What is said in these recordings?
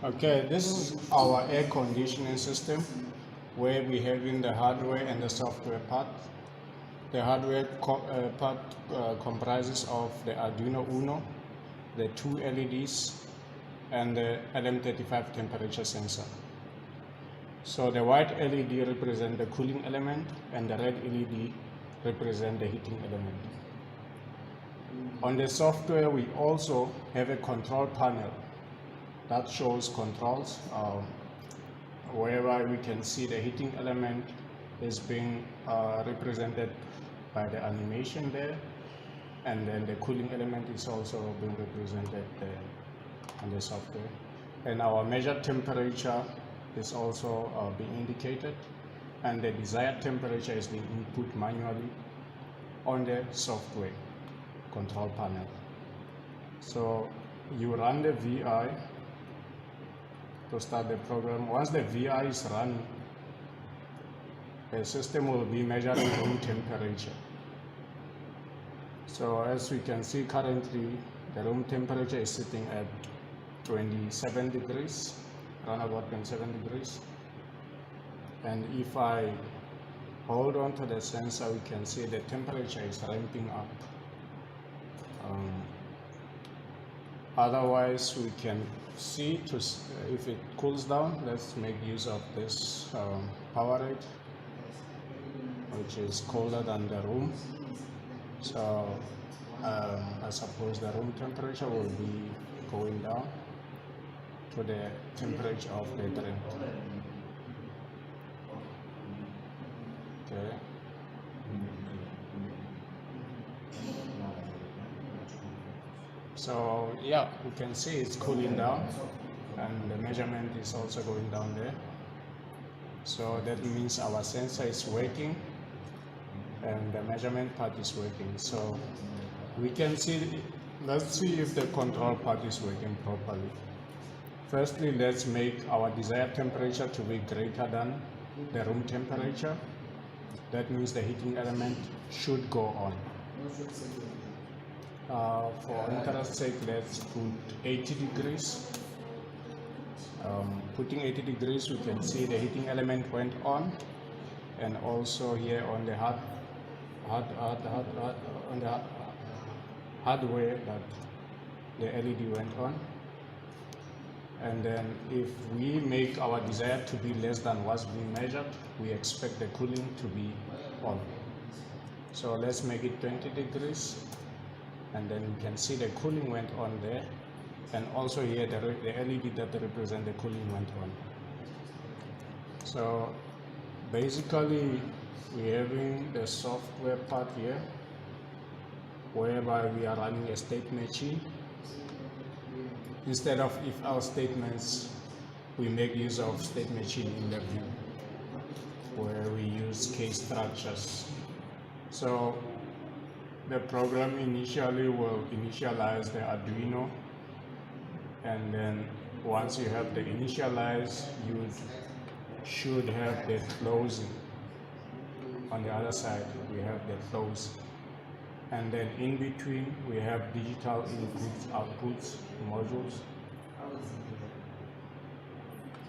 Okay, this is our air conditioning system where we have in the hardware and the software part. The hardware part comprises of the Arduino Uno, the two LEDs, and the LM35 temperature sensor. So the white LED represents the cooling element and the red LED represents the heating element. On the software, we also have a control panel that shows controls wherever we can see the heating element is being represented by the animation there, and then the cooling element is also being represented there on the software, and our measured temperature is also being indicated, and the desired temperature is being input manually on the software control panel. So you run the VI to start the program. Once the VI is run, the system will be measuring room temperature. So as we can see currently, the room temperature is sitting at 27 degrees, around about 27 degrees. And if I hold on to the sensor, we can see the temperature is ramping up. Otherwise, we can see if it cools down. Let's make use of this power rate, which is colder than the room. So I suppose the room temperature will be going down to the temperature of the drain. Okay. So yeah, we can see it's cooling down, and the measurement is also going down there. So that means our sensor is working and the measurement part is working. So we can see, let's see if the control part is working properly. Firstly, let's make our desired temperature to be greater than the room temperature. That means the heating element should go on. For interest's sake, let's put 80 degrees. Putting 80 degrees, we can see the heating element went on, and also here on the hardware that the LED went on. And then if we make our desire to be less than what's being measured, we expect the cooling to be on. So let's make it 20 degrees. And then you can see the cooling went on there, and also here the LED that represents the cooling went on. So basically we're having the software part here, whereby we are running a state machine. Instead of if-else statements, we make use of state machine in LabView, where we use case structures. So the program initially will initialize the Arduino, and then once you have the initialize, you should have the closing. On the other side, we have the close, and then in between we have digital inputs, outputs, modules,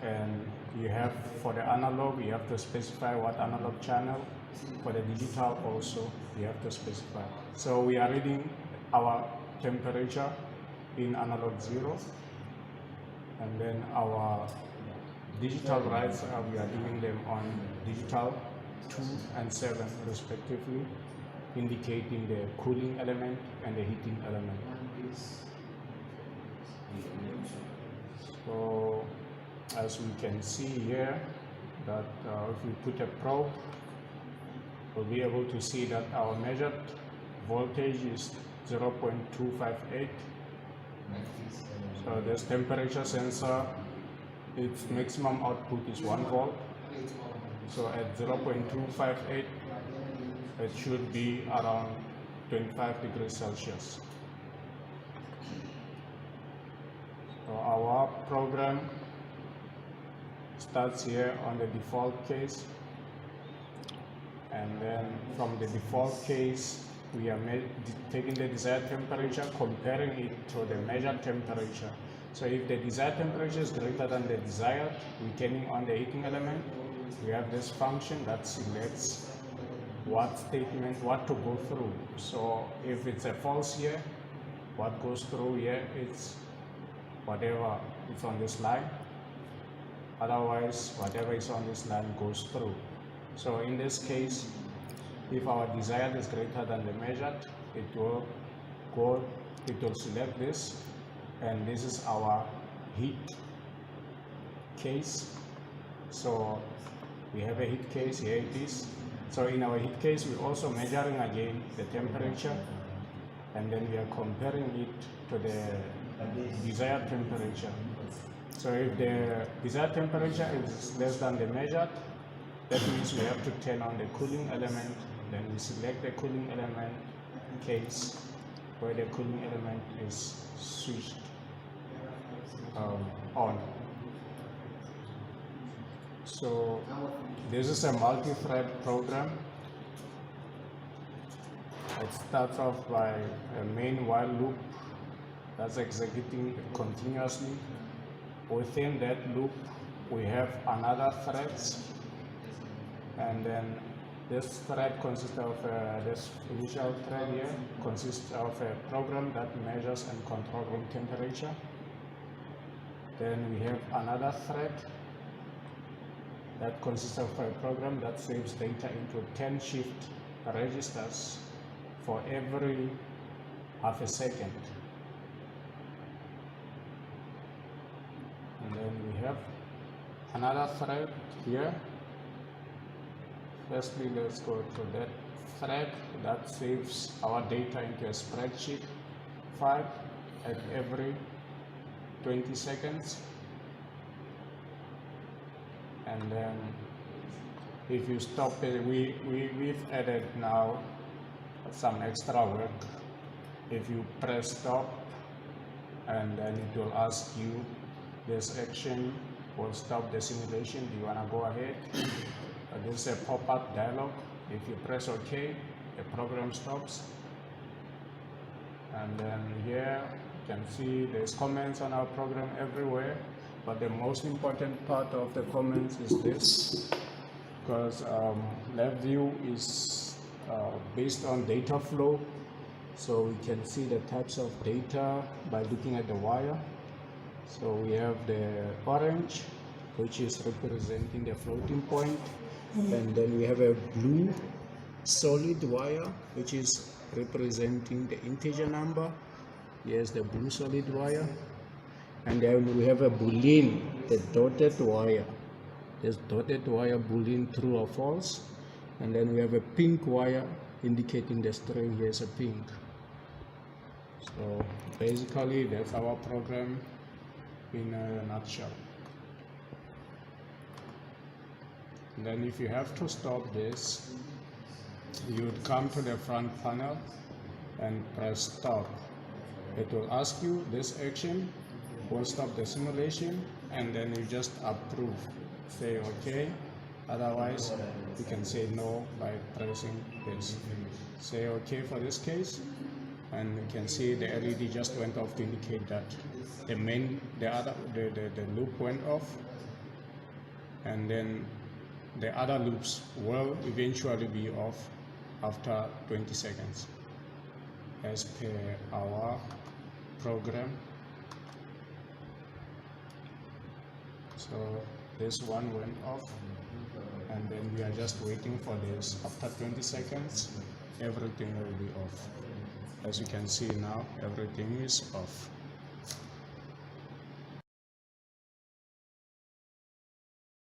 and you have, for the analog, you have to specify what analog channel. For the digital also, you have to specify. So we are reading our temperature in analog 0, and then our digital writes, we are giving them on digital 2 and 7 respectively, indicating the cooling element and the heating element. So as we can see here, that if we put a probe, we'll be able to see that our measured voltage is 0.258. So this temperature sensor, its maximum output is 1 volt. So at 0.258, it should be around 25 degrees Celsius. So our program starts here on the default case, and then from the default case, we are taking the desired temperature, comparing it to the measured temperature. So if the desired temperature is greater than the desired, depending on the heating element, we have this function that selects what statement, what to go through. So if it's a false here, what goes through here is whatever is on this line. Otherwise, whatever is on this line goes through. So in this case, if our desired is greater than the measured, it will select this, and this is our heat case. So we have a heat case, here it is. So in our heat case, we're also measuring again the temperature, and then we are comparing it to the desired temperature. So if the desired temperature is less than the measured, that means we have to turn on the cooling element. Then we select the cooling element case where the cooling element is switched on. So this is a multi-thread program. It starts off by a main while loop that's executing continuously. Within that loop, we have another threads, and then this thread consists of this initial thread here consists of a program that measures and controls room temperature. Then we have another thread that consists of a program that saves data into 10 shift registers for every half a second. And then we have another thread here. Firstly, let's go to that thread that saves our data into a spreadsheet file at every 20 seconds. And then if you stop it, we've added now some extra work. If you press stop, and then it will ask you, this action will stop the simulation, do you want to go ahead? This is a pop-up dialog. If you press OK, the program stops. And then here you can see there's comments on our program everywhere, but the most important part of the comments is this, because LabView is based on data flow, so we can see the types of data by looking at the wire. So we have the orange, which is representing the floating point, and then we have a blue solid wire, which is representing the integer number. Here's the blue solid wire. And then we have a boolean, the dotted wire. This dotted wire boolean true or false. And then we have a pink wire indicating the string. Here's a pink. So basically that's our program in a nutshell. And then if you have to stop this, you would come to the front panel and press stop. It will ask you this action will stop the simulation, and then you just approve, say OK. Otherwise you can say no by pressing this. Say OK for this case, and you can see the LED just went off to indicate that the loop went off, and then the other loops will eventually be off after 20 seconds as per our program. So this one went off, and then we are just waiting for this. After 20 seconds, everything will be off. As you can see now, everything is off.